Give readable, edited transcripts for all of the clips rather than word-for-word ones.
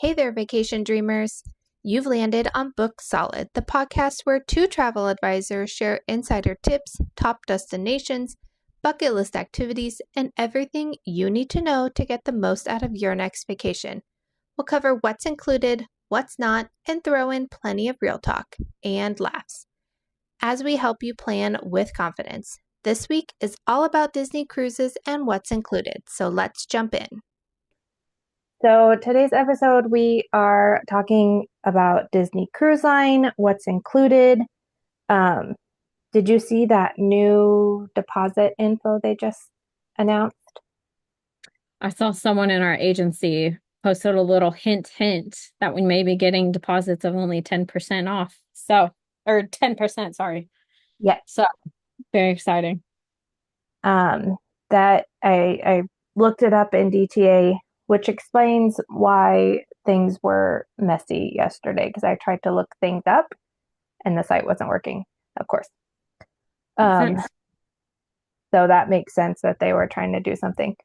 Hey there, vacation dreamers. You've landed on Book Solid, the podcast where two travel advisors share insider tips, top destinations, bucket list activities, and everything you need to know to get the most out of your next vacation. We'll cover what's included, what's not, and throw in plenty of real talk and laughs as we help you plan with confidence. This week is all about Disney cruises and what's included, so let's jump in. So today's episode, we are talking about Disney Cruise Line, what's included. Did you see that new deposit info they just announced? I saw someone in our agency posted a little hint that we may be getting deposits of only 10% off. So, or 10%, sorry. Yeah. So, very exciting. That I looked it up in DTA, which explains why things were messy yesterday because I tried to look things up and the site wasn't working, of course. Makes Um, sense. so that makes sense that they were trying to do something.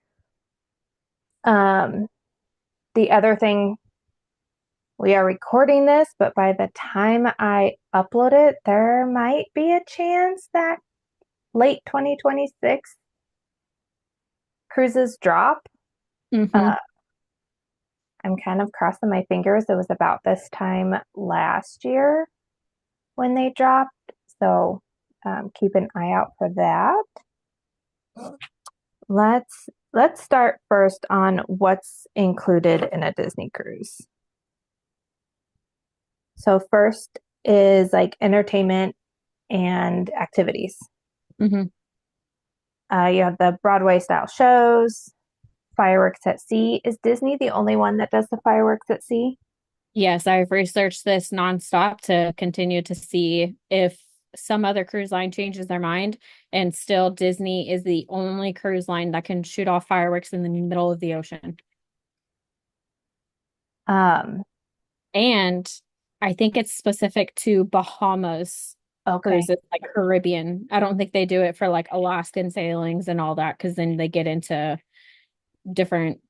Um, the other thing, we are recording this, but by the time I upload it, there might be a chance that late 2026 cruises drop. Mm-hmm. Uh, I'm kind of crossing my fingers. It was about this time last year when they dropped. So keep an eye out for that. Let's start first on what's included in a Disney cruise. So first is like entertainment and activities. Mm-hmm. You have the Broadway style shows, fireworks at sea. Is Disney the only one that does the fireworks at sea? Yes, I've researched this nonstop to continue to see if some other cruise line changes their mind. And still, Disney is the only cruise line that can shoot off fireworks in the middle of the ocean. Um, And I think it's specific to Bahamas okay. cruises, like Caribbean. I don't think they do it for like Alaskan sailings and all that, because then they get into different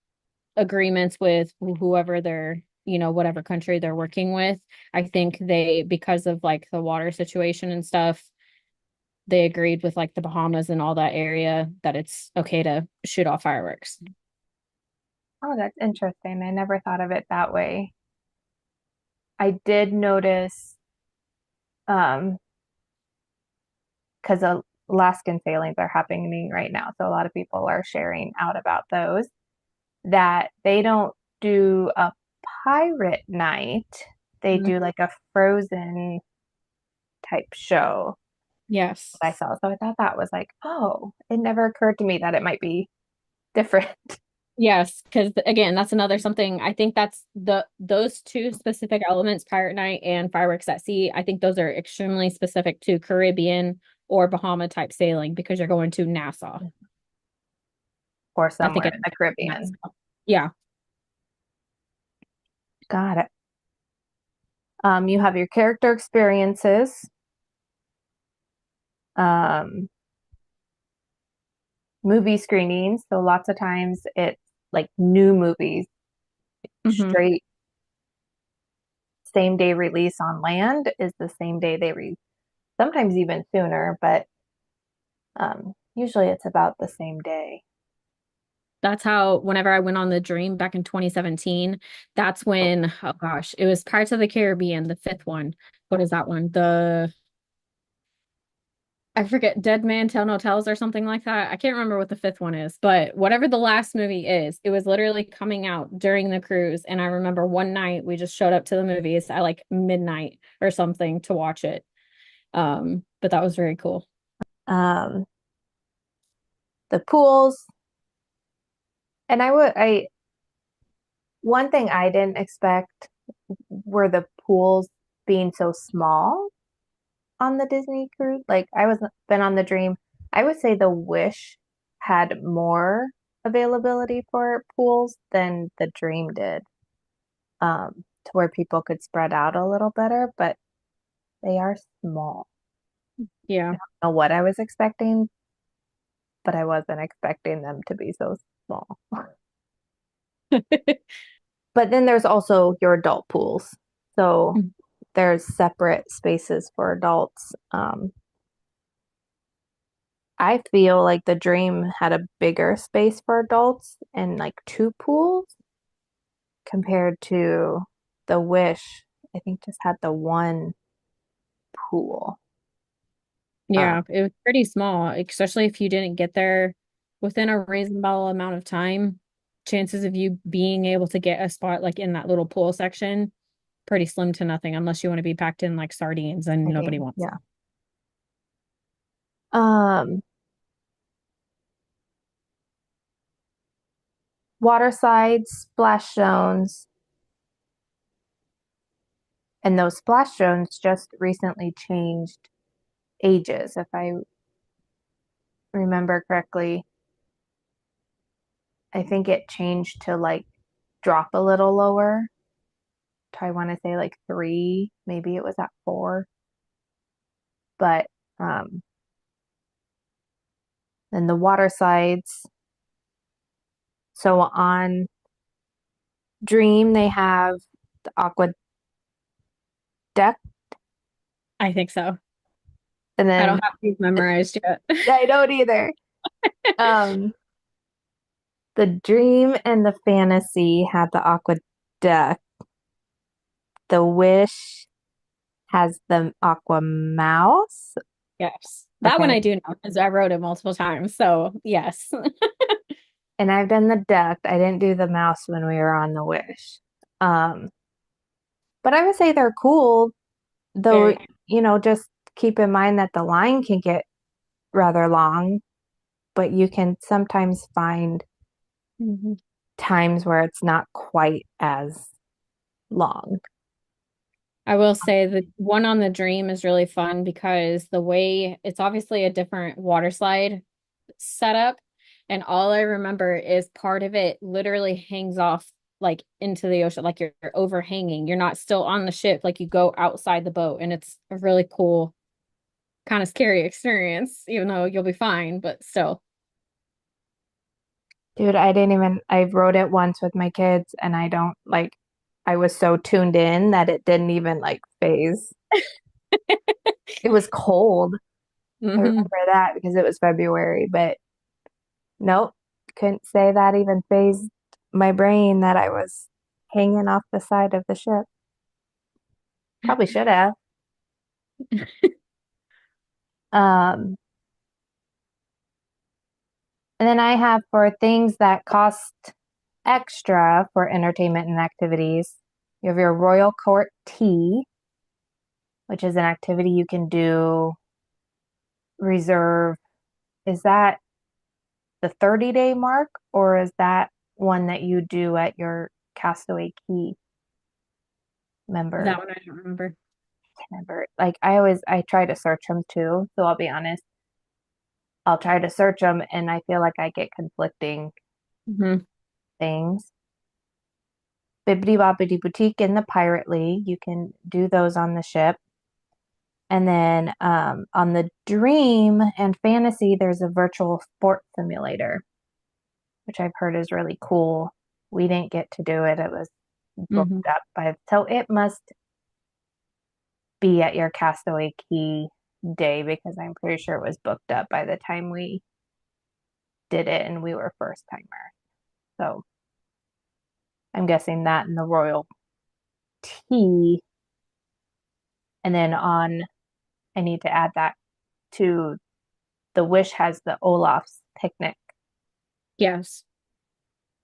agreements with whoever they're, whatever country they're working with. I think because of like the water situation and stuff, they agreed with like the Bahamas and all that area that it's okay to shoot off fireworks. Oh, that's interesting. I never thought of it that way. I did notice, um, because Alaskan sailings are happening right now, so a lot of people are sharing out about those, that they don't do a pirate night. They Mhm. do like a frozen type show Yes. that I saw. So I thought that was like, oh, it never occurred to me that it might be different. Yes, because again, that's another something. I think that's those two specific elements, Pirate Night and Fireworks at Sea. I think those are extremely specific to Caribbean or Bahama type sailing because you're going to Nassau. Or I think somewhere it's in the Caribbean. Nassau. Yeah. Got it. You have your character experiences, um, movie screenings. So lots of times it's like new movies, Hmm. straight same day release on land is the same day they sometimes even sooner, but usually it's about the same day. That's how whenever I went on the Dream back in 2017, that's when, oh gosh, it was Pirates of the Caribbean, the fifth one. What is that one? I forget, Dead Man Tell No Tales or something like that. I can't remember what the fifth one is, but whatever the last movie is, it was literally coming out during the cruise. And I remember one night we just showed up to the movies at like midnight or something to watch it. But that was very cool. Um, the pools, and I one thing I didn't expect were the pools being so small on the Disney cruise. Like I was been on the Dream. I would say the Wish had more availability for pools than the Dream did, to where people could spread out a little better, but they are small. Yeah. I don't know what I was expecting, but I wasn't expecting them to be so small. But then there's also your adult pools. So there's separate spaces for adults. I feel like the Dream had a bigger space for adults and like two pools compared to the Wish, I think just had the one pool. Yeah, it was pretty small, especially if you didn't get there within a reasonable amount of time. Chances of you being able to get a spot like in that little pool section, pretty slim to nothing, unless you want to be packed in like sardines and I nobody think, wants. yeah. Um, Water slides, splash zones, and those splash zones just recently changed ages, if I remember correctly. I think it changed to like drop a little lower. I want to say like three, maybe it was at four. But um, then the water slides. So on Dream, they have the aqua deck, I think so. and I then don't have these memorized yet. I don't either. Um, the Dream and the Fantasy had the aqua deck. The Wish has the aqua mouse. Yes. That one Okay. I do know because I wrote it multiple times. So yes. And I've done the duck. I didn't do the mouse when we were on the Wish. Um, but I would say they're cool, though, Very. just keep in mind that the line can get rather long, but you can sometimes find Mhm. times where it's not quite as long. I will say the one on the Dream is really fun because the way it's obviously a different water slide setup. And all I remember is part of it literally hangs off like into the ocean, like you're overhanging. You're not still on the ship, like you go outside the boat. And it's a really cool, kind of scary experience, even though you'll be fine, but still. Dude, I wrote it once with my kids and I don't like, I was so tuned in that it didn't even like phase. It was cold. I Hmm. remember that because it was February, but nope, couldn't say that even phased my brain that I was hanging off the side of the ship. Probably should have. Um, and then I have for things that cost extra for entertainment and activities, you have your Royal Court Tea, which is an activity you can do reserve. Is that the 30-day mark or is that one that you do at your Castaway Key That member? one I don't remember. Remember, like I try to search them too. So I'll be honest, I'll try to search them and I feel like I get conflicting Hmm. things. Bibbidi Bobbidi Boutique and the Pirate League, you can do those on the ship. And then on the Dream and Fantasy, there's a virtual sport simulator, which I've heard is really cool. We didn't get to do it. It was Hmm. booked up so it must be at your Castaway Key day because I'm pretty sure it was booked up by the time we did it and we were first timers. So I'm guessing that in the Royal Tea. And then I need to add that to the Wish has the Olaf's picnic Yes.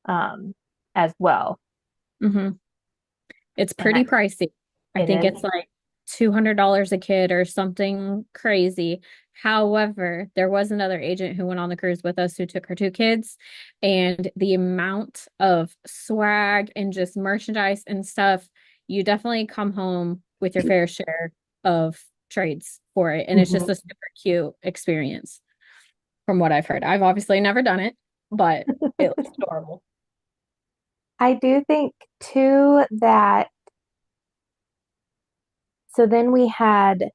um, as well. Hmm. It's And pretty pricey. I it think is. it's like $200 a kid or something crazy. However, there was another agent who went on the cruise with us who took her two kids, and the amount of swag and just merchandise and stuff, you definitely come home with your fair share of trades for it. And it's just Mhm. a super cute experience from what I've heard. I've obviously never done it, but it looks adorable. I do think too that so then we had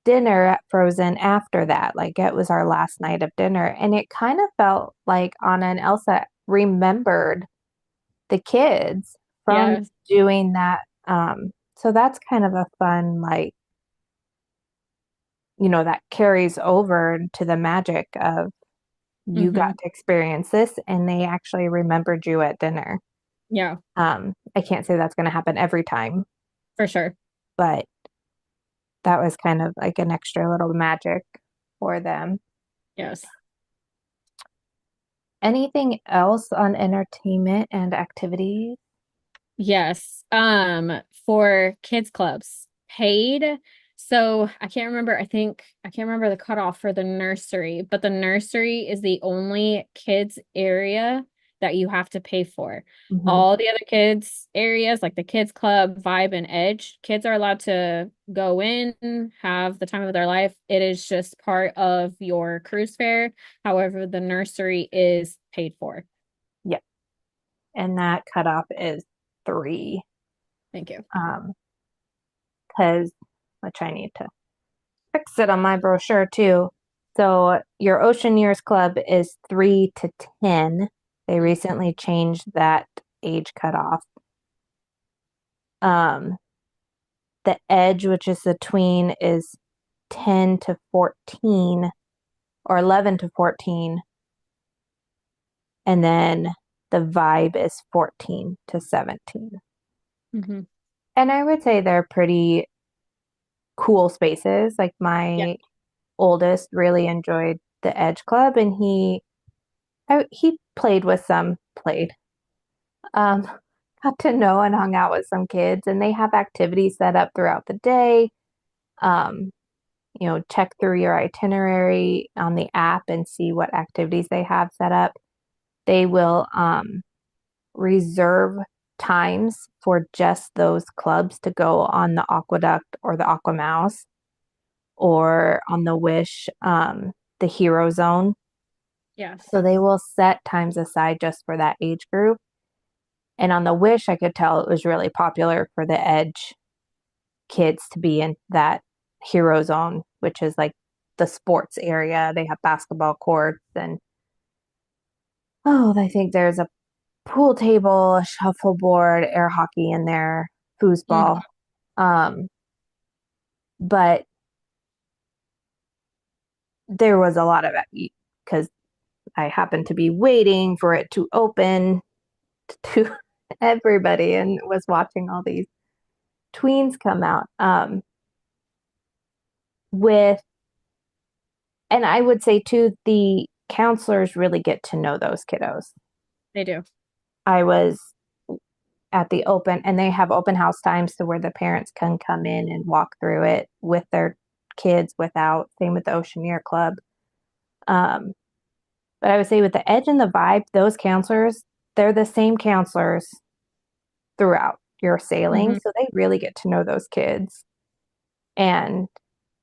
dinner at Frozen after that. Like it was our last night of dinner. And it kind of felt like Anna and Elsa remembered the kids from Yes. doing that. So that's kind of a fun, like, that carries over to the magic of you Hmm. got to experience this and they actually remembered you at dinner. Yeah, I can't say that's going to happen every time, for sure. but that was kind of like an extra little magic for them. Yes. Anything else on entertainment and activities? Yes. For kids clubs, paid. So I can't remember. I can't remember the cutoff for the nursery, but the nursery is the only kids area that you have to pay for. Hmm. All the other kids areas, like the kids club, Vibe, and Edge, kids are allowed to go in, have the time of their life. It is just part of your cruise fare. However, the nursery is paid for. Yeah. And that cutoff is 3. Thank you. Um, because which I need to fix it on my brochure too. So your Ocean Years Club is 3 to 10. They recently changed that age cutoff. Um, the Edge, which is the tween, is 10 to 14 or 11 to 14. And then the Vibe is 14 to 17. Hmm. And I would say they're pretty cool spaces. Like Yeah. my oldest really enjoyed the Edge Club and he played with some played um got to know and hung out with some kids and they have activities set up throughout the day. um check through your itinerary on the app and see what activities they have set up. They will reserve times for just those clubs to go on the Aqueduct or the Aqua Mouse or on the Wish, the Hero Zone. Yes. So they will set times aside just for that age group. And on the Wish, I could tell it was really popular for the Edge kids to be in that Hero Zone, which is like the sports area. They have basketball courts and I think there's a pool table, a shuffleboard, air hockey in there, Hmm. foosball. Um, but there was a lot of it because I happened to be waiting for it to open to everybody and was watching all these tweens come out. With And I would say too, the counselors really get to know those kiddos. They do. I was at the open, and they have open house times to where the parents can come in and walk through it with their kids without, same with the Oceaneer Club. Um, but I would say with the Edge and the Vibe, those counselors, they're the same counselors throughout your sailing. Hmm. So they really get to know those kids. And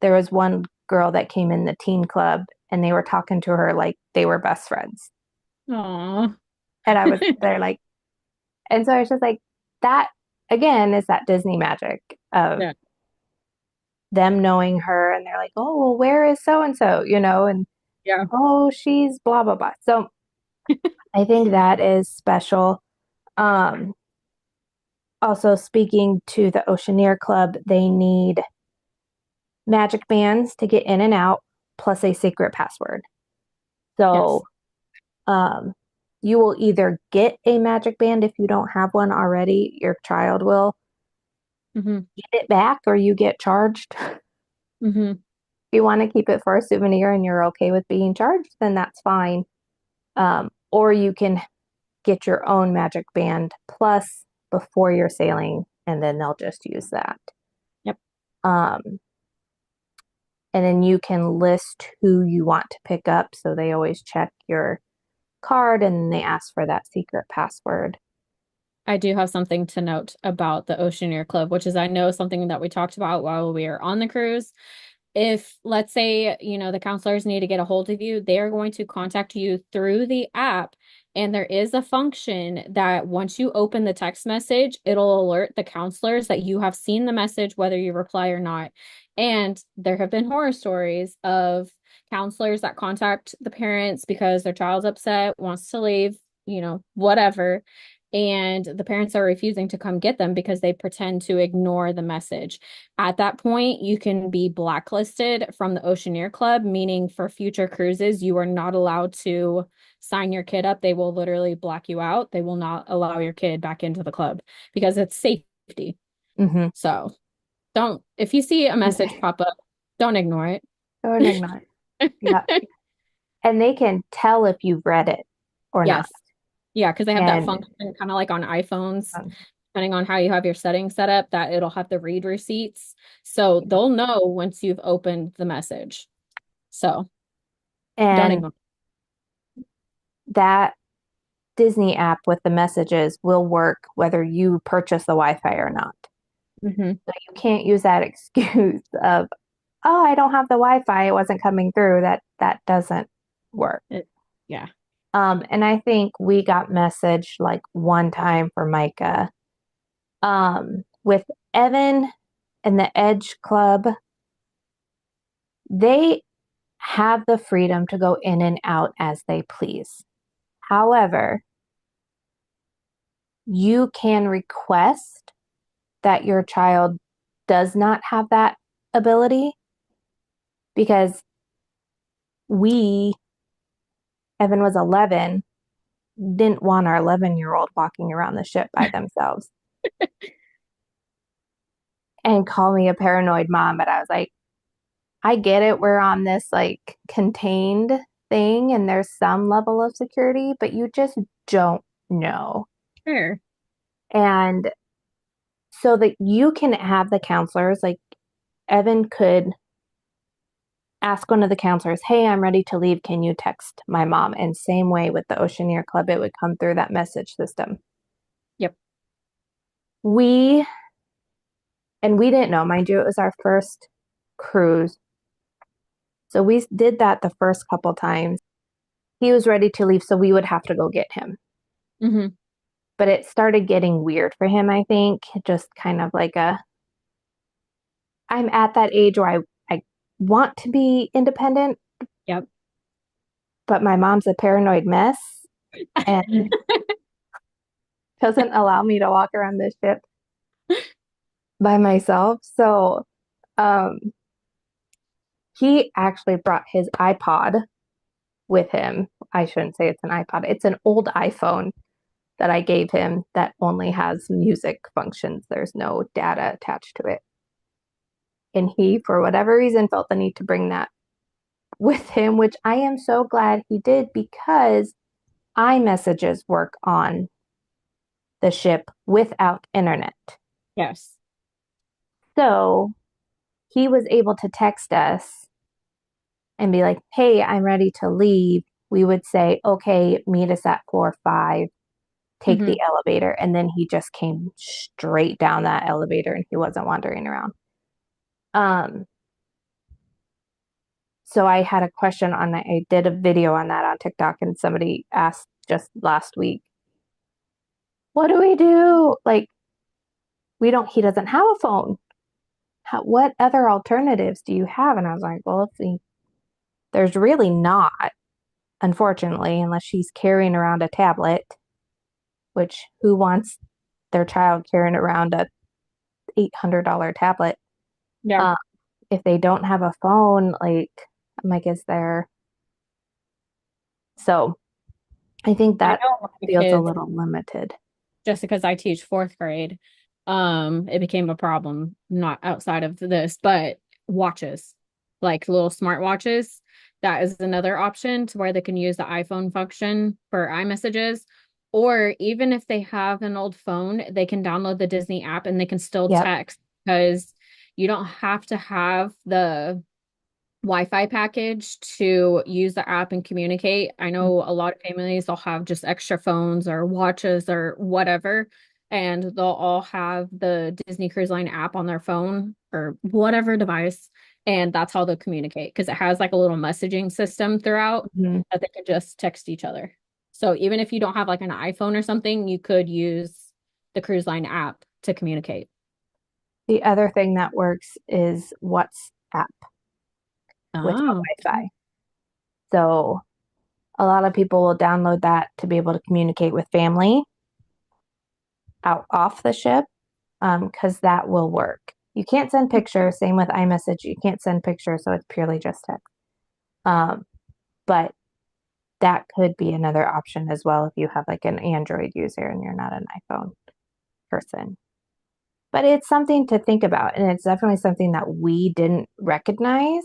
there was one girl that came in the teen club and they were talking to her like they were best friends. Aw. And I was there like, and so I was just like, that again is that Disney magic of Yeah. them knowing her and they're like, oh, well, where is so and so, and Yeah. oh, she's blah, blah, blah. So I think that is special. Um, Also, speaking to the Oceaneer Club, they need magic bands to get in and out, plus a secret password. Yes. So um, you will either get a magic band if you don't have one already, your child will Hmm. get it back, or you get charged. If Hmm. you want to keep it for a souvenir and you're okay with being charged, then that's fine. Or you can get your own magic band plus before you're sailing, and then they'll just use that. Yep. Um, and then you can list who you want to pick up. So they always check your card and they ask for that secret password. I do have something to note about the Oceaneer Club, which is I know something that we talked about while we were on the cruise. If, let's say, the counselors need to get a hold of you, they are going to contact you through the app. And there is a function that once you open the text message, it'll alert the counselors that you have seen the message, whether you reply or not. And there have been horror stories of counselors that contact the parents because their child's upset, wants to leave, whatever. and the parents are refusing to come get them because they pretend to ignore the message. At that point, you can be blacklisted from the Oceaneer Club, meaning for future cruises, you are not allowed to sign your kid up. They will literally black you out. They will not allow your kid back into the club because it's safety. Hmm. So don't, if you see a message Okay. pop up, don't ignore Don't ignore it. it. Yeah. And they can tell if you've read it or not. Yes. Yeah, because they have that And function kind of like on iPhones, um, depending on how you have your settings set up, that it'll have the read receipts. So yeah. they'll know once you've opened the message. So don't And ignore. that Disney app with the messages will work whether you purchase the Wi-Fi or not. Hmm. So you can't use that excuse of, oh, I don't have the Wi-Fi, it wasn't coming through. That doesn't work. Yeah. And I think we got messaged like one time for Micah. With Evan and the Edge Club, they have the freedom to go in and out as they please. However, you can request that your child does not have that ability because we, Evan was 11, didn't want our 11-year-old walking around the ship by themselves and call me a paranoid mom. But I was like, I get it. We're on this like contained thing and there's some level of security, but you just don't know. Sure. And so that you can have the counselors, like Evan could ask one of the counselors, hey, I'm ready to leave. Can you text my mom? And same way with the Oceaneer Club, it would come through that message system. Yep. We, and we didn't know, mind you, it was our first cruise. So we did that the first couple times. He was ready to leave, so we would have to go get him. Hmm. But it started getting weird for him, I think. Just kind of like I'm at that age where I want to be independent, Yep. but my mom's a paranoid mess and doesn't allow me to walk around this ship by myself. So um, he actually brought his iPod with him. I shouldn't say it's an iPod, it's an old iPhone that I gave him that only has music functions. There's no data attached to it. And he, for whatever reason, felt the need to bring that with him, which I am so glad he did because iMessages work on the ship without internet. Yes. So he was able to text us and be like, hey, I'm ready to leave. We would say, okay, meet us at floor 5, take Hmm. the elevator. And then he just came straight down that elevator and he wasn't wandering around. Um, so I had a question on that. I did a video on that on TikTok and somebody asked just last week, what do we do? Like, he doesn't have a phone. What other alternatives do you have? And I was like, well, there's really not, unfortunately, unless she's carrying around a tablet, which who wants their child carrying around a $800 tablet? Yeah. Uh, if they don't have a phone, like, I'm like, is there? So I think I that know a lot of feels a kids, little limited. just because I teach fourth grade, it became a problem, not outside of this, but watches, like little smart watches. That is another option to where they can use the iPhone function for iMessages. Or even if they have an old phone, they can download the Disney app and they can still Yep. text because you don't have to have the Wi-Fi package to use the app and communicate. I know a lot of families, they'll have just extra phones or watches or whatever, and they'll all have the Disney Cruise Line app on their phone or whatever device, and that's how they'll communicate because it has like a little messaging system throughout Mhm. that they can just text each other. So even if you don't have like an iPhone or something, you could use the Cruise Line app to communicate. The other thing that works is WhatsApp without Oh, Wi-Fi. So a lot of people will download that to be able to communicate with family. out off the ship, because that will work. You can't send pictures. Same with iMessage. You can't send pictures, so it's purely just text. Um, but that could be another option as well if you have like an Android user and you're not an iPhone person. But it's something to think about, and it's definitely something that we didn't recognize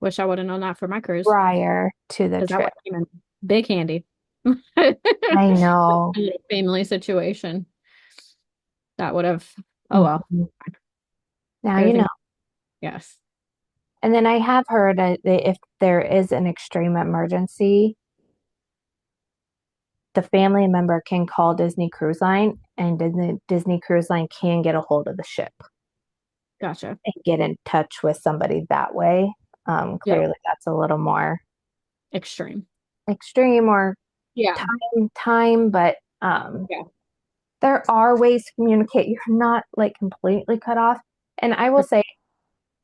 Wish I would have known that for my cruise prior to the because that would trip. have came in big handy. I know. Family situation. That would have, oh well. Mhm. Now you know. Everything, yes. And then I have heard that if there is an extreme emergency, the family member can call Disney Cruise Line, and Disney Cruise Line can get a hold of the ship Gotcha. and get in touch with somebody that way. Yep. Clearly, that's a little more Extreme. extreme or Yeah. time, but Yeah. there are ways to communicate. You're not like completely cut off. And I will say,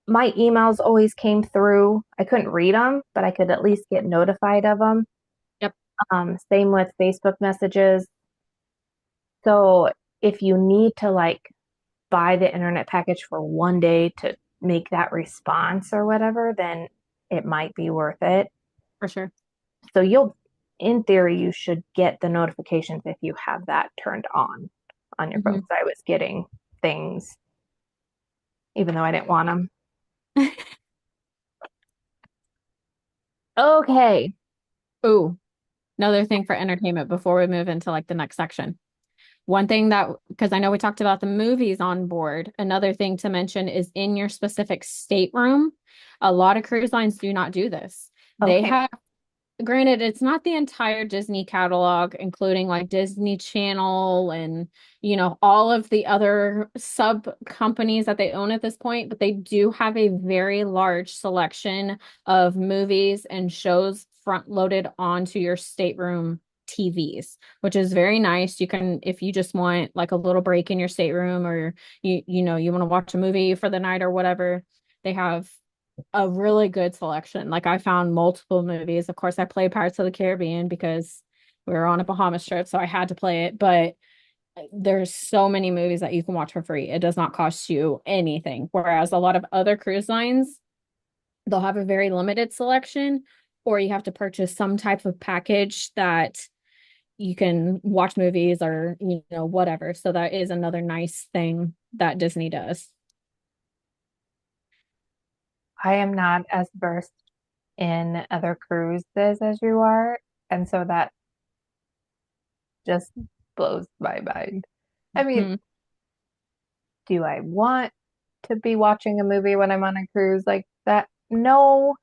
my emails always came through. I couldn't read them, but I could at least get notified of them. Yep. Same with Facebook messages. So if you need to like buy the internet package for one day to make that response or whatever, then it might be worth it. For sure. So in theory, you should get the notifications if you have that turned on your phone. Hmm. 'Cause I was getting things even though I didn't want them. Okay. Ooh, another thing for entertainment before we move into like the next section. One thing that, because I know we talked about the movies on board, another thing to mention is in your specific stateroom. A lot of cruise lines do not do this. They Okay. have, granted, it's not the entire Disney catalog, including like Disney Channel and, all of the other sub companies that they own at this point, but they do have a very large selection of movies and shows front loaded onto your stateroom TVs, which is very nice. You can, if you just want like a little break in your stateroom or you want to watch a movie for the night or whatever, they have a really good selection. Like I found multiple movies. Of course, I played Pirates of the Caribbean because we were on a Bahamas trip, so I had to play it. But there's so many movies that you can watch for free. It does not cost you anything. Whereas a lot of other cruise lines, they'll have a very limited selection, or you have to purchase some type of package that you can watch movies or, whatever. So that is another nice thing that Disney does. I am not as versed in other cruises as you are, and so that just blows my mind. I mean, Mhm. do I want to be watching a movie when I'm on a cruise like that? No,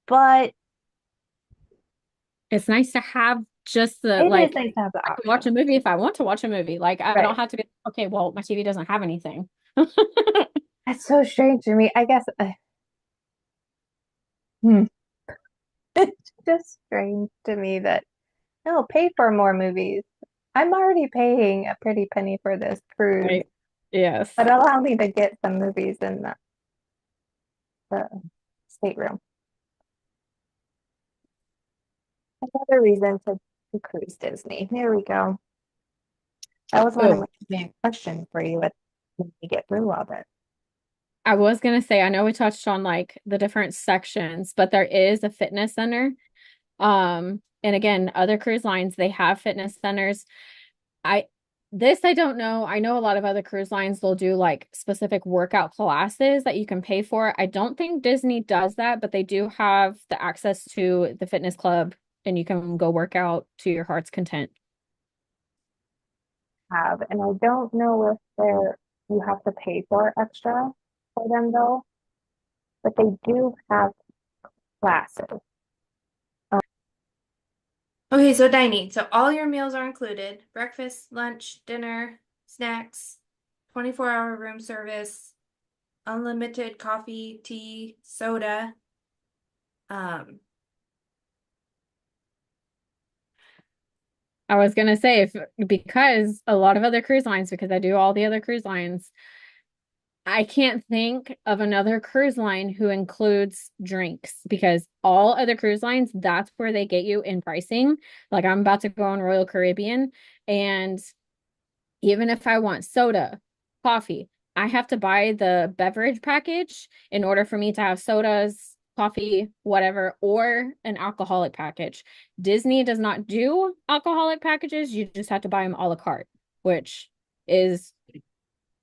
but It's nice to have just the it is like nice to have the I can watch option. a movie if I want to watch a movie. Like I don't Right. have to be okay, well, my TV doesn't have anything. That's so strange to me. I guess hmm. It's just strange to me that no, pay for more movies. I'm already paying a pretty penny for this cruise, Right. Yes. but allow me to get some movies in the stateroom. Another reason to cruise Disney. There we go. That was one of Oh, my main questions for you when we get through all this. I was gonna say, I know we touched on like the different sections, but there is a fitness center. And again, other cruise lines, they have fitness centers. I I don't know. I know a lot of other cruise lines they'll do like specific workout classes that you can pay for. I don't think Disney does that, but they do have the access to the fitness club and you can go work out to your heart's content. Have, and I don't know if you have to pay for extra for them though, but they do have classes. Okay, so dining. So all your meals are included: breakfast, lunch, dinner, snacks, 24-hour room service, unlimited coffee, tea, soda. Um, I was gonna say if because a lot of other cruise lines, because I do all the other cruise lines, I can't think of another cruise line who includes drinks because all other cruise lines, that's where they get you in pricing. Like I'm about to go on Royal Caribbean, and even if I want soda, coffee, I have to buy the beverage package in order for me to have sodas, coffee, whatever, or an alcoholic package. Disney does not do alcoholic packages. You just have to buy them a la carte, which is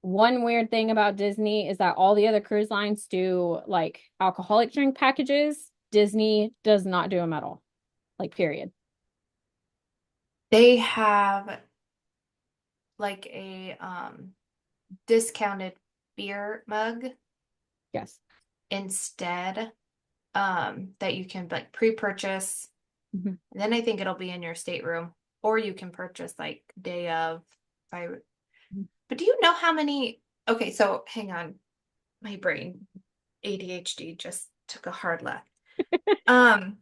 one weird thing about Disney is that all the other cruise lines do like alcoholic drink packages. Disney does not do them at all. Like, period. They have like a discounted beer mug Yes. instead that you can like pre-purchase. Mhm. And then I think it'll be in your stateroom, or you can purchase like day of. I But do you know how many? Okay, so hang on, my brain ADHD just took a hard left. Um,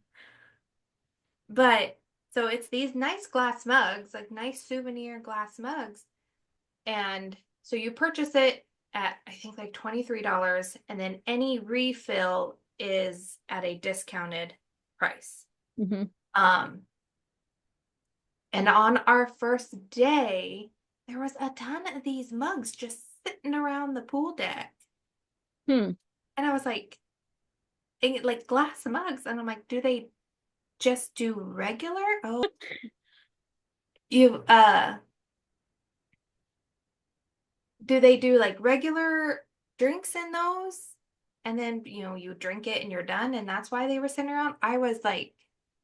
but so it's these nice glass mugs, like nice souvenir glass mugs, and so you purchase it at I think like $23, and then any refill is at a discounted price. Mhm. Um, and on our first day, there was a ton of these mugs just sitting around the pool deck. Hmm. And I was like glass mugs. And I'm like, do they just do regular? Oh, you, do they do like regular drinks in those? And then, you drink it and you're done. And that's why they were sitting around. I was like,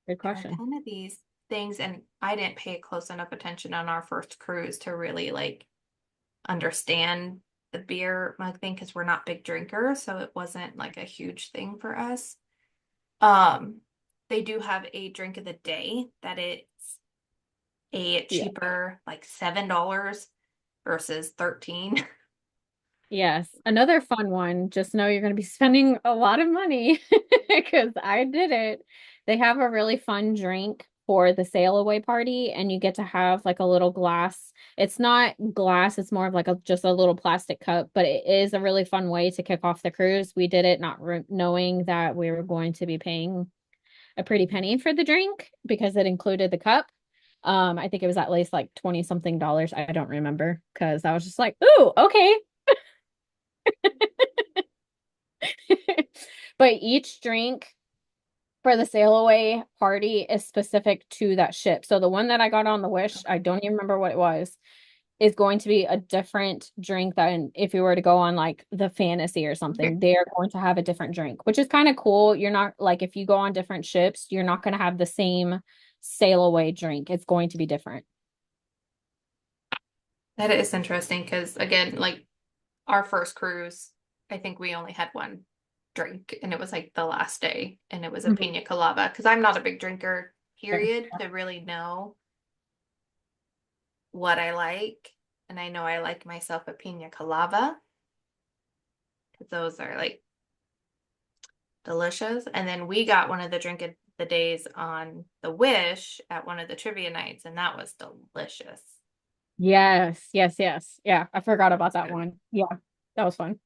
Good there are a question. ton of these things. And I didn't pay close enough attention on our first cruise to really like understand the beer mug thing because we're not big drinkers, so it wasn't like a huge thing for us. Um, they do have a drink of the day that it's a Yeah. cheaper, like $7 versus 13. Yes. Another fun one. Just know you're going to be spending a lot of money because I did it. They have a really fun drink for the sail away party, and you get to have like a little glass. It's not glass, it's more of like just a little plastic cup, but it is a really fun way to kick off the cruise. We did it not knowing that we were going to be paying a pretty penny for the drink because it included the cup. I think it was at least like 20 something dollars. I don't remember because I was just like, ooh, okay. But each drink for the sail away party is specific to that ship. So the one that I got on the Wish, I don't even remember what it was, is going to be a different drink than if you were to go on like the Fantasy or something. They're going to have a different drink, which is kind of cool. You're not like if you go on different ships, you're not going to have the same sail away drink. It's going to be different. That is interesting because again, like our first cruise, I think we only had one drink and it was like the last day and it was a Mhm. pina colada because I'm not a big drinker, period, to really know what I like. And I know I like myself a pina colada because those are like delicious. And then we got one of the drink of the days on the Wish at one of the trivia nights, and that was delicious. Yes, yes, yes. Yeah, I forgot about that Good. one. Yeah, that was fun.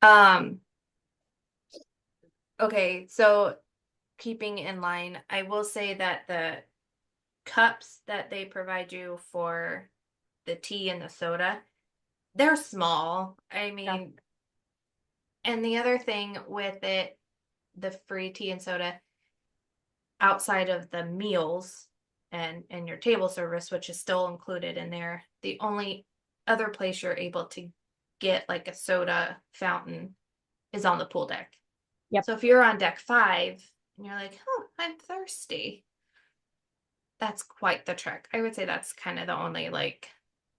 Um, okay, so keeping in line, I will say that the cups that they provide you for the tea and the soda, they're small. I Yeah. mean, and the other thing with it, the free tea and soda, outside of the meals and your table service, which is still included in there, the only other place you're able to get like a soda fountain is on the pool deck. Yep. So if you're on deck 5 and you're like, oh, I'm thirsty, that's quite the trek. I would say that's kind of the only like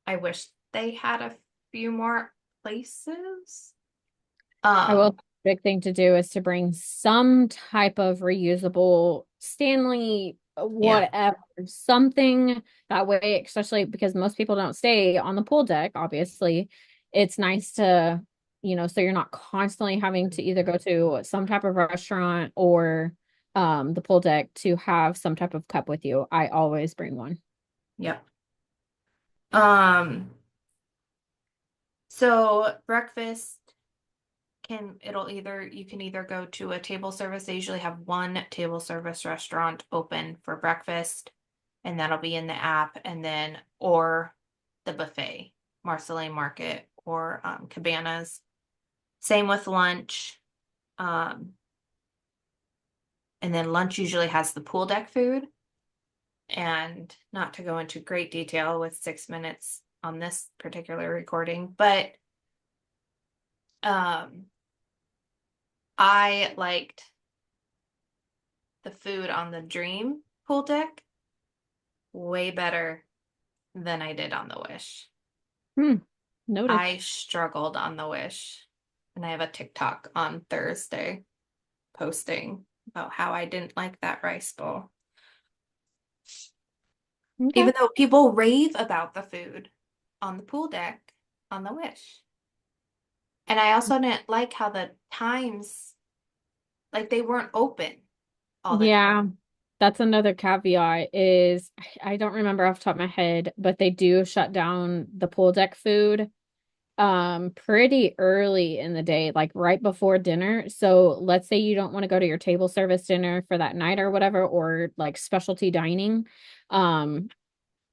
I wish they had a few more places. I will. Big thing to do is to bring some type of reusable Stanley, Yeah. whatever, something that way, especially because most people don't stay on the pool deck, obviously. It's nice to, so you're not constantly having to either go to some type of restaurant or the pool deck to have some type of cup with you. I always bring one. Yep. Um So breakfast you can either go to a table service. They usually have one table service restaurant open for breakfast, and that'll be in the app, and then or the buffet, Marceline Market or Cabanas. Same with lunch. Um, and then lunch usually has the pool deck food. And not to go into great detail with 6 minutes on this particular recording, but I liked the food on the Dream pool deck way better than I did on the Wish. Noted. I struggled on the Wish, and I have a TikTok on Thursday posting about how I didn't like that rice bowl. Okay. Even though people rave about the food on the pool deck on the Wish. And I also didn't like how the times, like they weren't open all the Yeah, time. that's another caveat is I don't remember off the top of my head, but they do shut down the pool deck food pretty early in the day, like right before dinner. So let's say you don't want to go to your table service dinner for that night or whatever, or like specialty dining.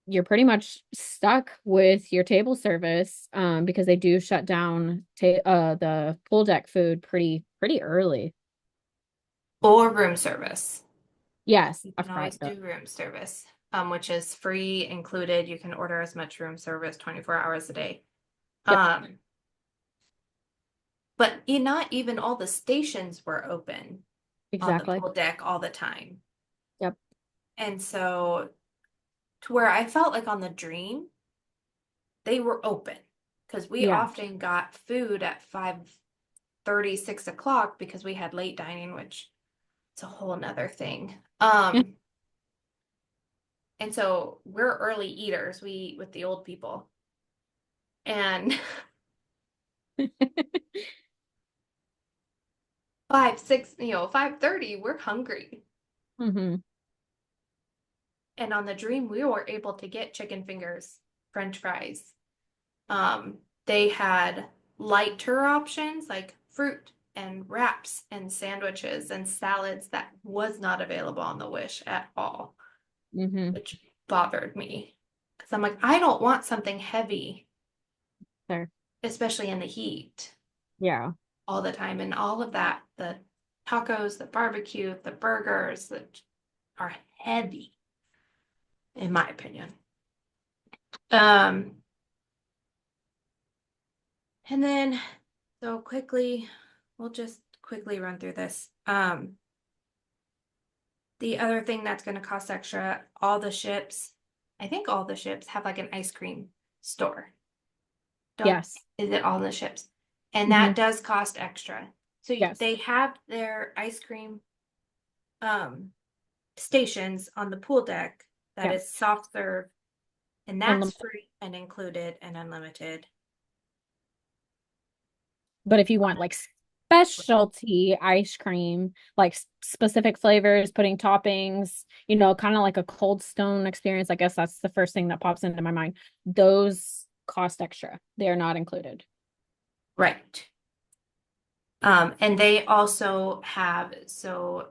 You're pretty much stuck with your table service because they do shut down the pool deck food pretty early. Or room service. Yes, You I can forgot always that. do room service, which is free included. You can order as much room service 24 hours a day. Yep, But not even all the stations were open on the exactly. pool deck all the time. Yep. And so to where I felt like on the Dream, they were open because we Yeah. often got food at 5:30, 6 o'clock because we had late dining, which it's a whole nother thing. And so we're early eaters. We eat with the old people. And 5, 6, 5:30, we're hungry. hmm And on the Dream, we were able to get chicken fingers, French fries. They had lighter options like fruit and wraps and sandwiches and salads that was not available on the Wish at all, hmm which bothered me. Because I'm like, I don't want something heavy, There. especially in the heat Yeah. all the time. And all of that, the tacos, the barbecue, the burgers that are heavy, in my opinion. And then so quickly, we'll just quickly run through this. The other thing that's going to cost extra, I think all the ships have like an ice cream store. Yes. Is it all the ships? And hmm that does cost extra. So Yes. they have their ice cream stations on the pool deck that Yeah. is soft serve, and that's Unlimited. free and included and unlimited. But if you want like specialty ice cream, like specific flavors, putting toppings, kind of like a Cold Stone experience, I guess that's the first thing that pops into my mind. Those cost extra. They are not included. Right. And they also have, so,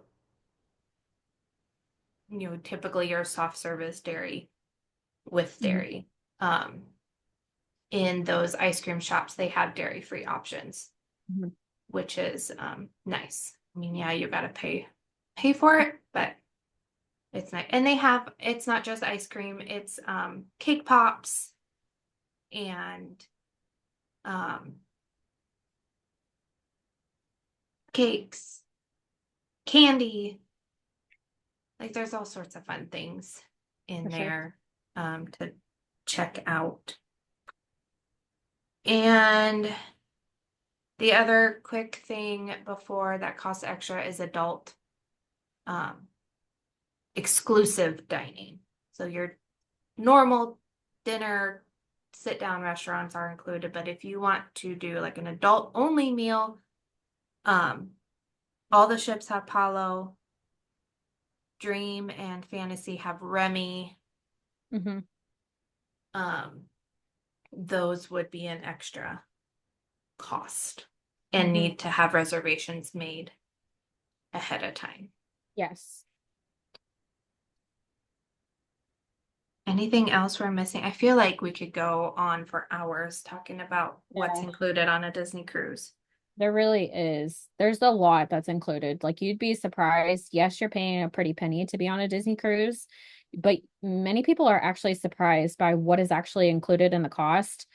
typically your soft service dairy with Mhm. dairy. In those ice cream shops, they have dairy-free options, Mhm. which is nice. I mean, yeah, you gotta pay for it, but it's nice. And it's not just ice cream, it's cake pops and um cakes, candy. Like there's all sorts of fun things in For sure. there to check out. And the other quick thing before that costs extra is adult um, exclusive dining. So your normal dinner, sit down restaurants are included, but if you want to do like an adult only meal, um, all the ships have Palo, Dream and Fantasy have Remy. hmm Um, those would be an extra. cost and need to have reservations made ahead of time. Yes. Anything else we're missing? I feel like we could go on for hours talking about what's Yeah. included on a Disney cruise. There really is. There's a lot that's included. Like you'd be surprised. Yes, you're paying a pretty penny to be on a Disney cruise, but many people are actually surprised by what is actually included in the cost.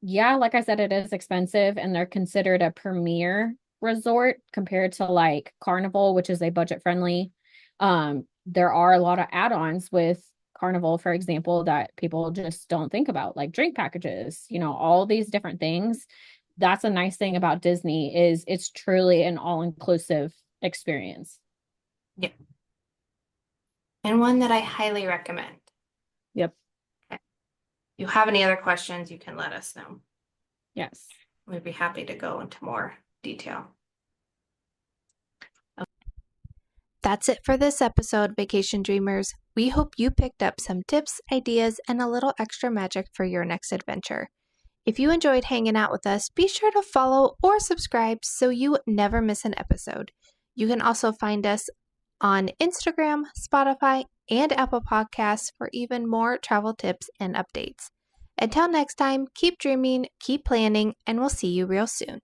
Yeah, like I said, it is expensive and they're considered a premier resort compared to like Carnival, which is a budget friendly. There are a lot of add-ons with Carnival, for example, that people just don't think about, like drink packages, all these different things. That's a nice thing about Disney is it's truly an all-inclusive experience. Yeah. And one that I highly recommend. Yep. Okay. If you have any other questions, you can let us know. Yes. We'd be happy to go into more detail. That's it for this episode, Vacation Dreamers. We hope you picked up some tips, ideas, and a little extra magic for your next adventure. If you enjoyed hanging out with us, be sure to follow or subscribe so you never miss an episode. You can also find us on Instagram, Spotify, and Apple Podcasts for even more travel tips and updates. Until next time, keep dreaming, keep planning, and we'll see you real soon.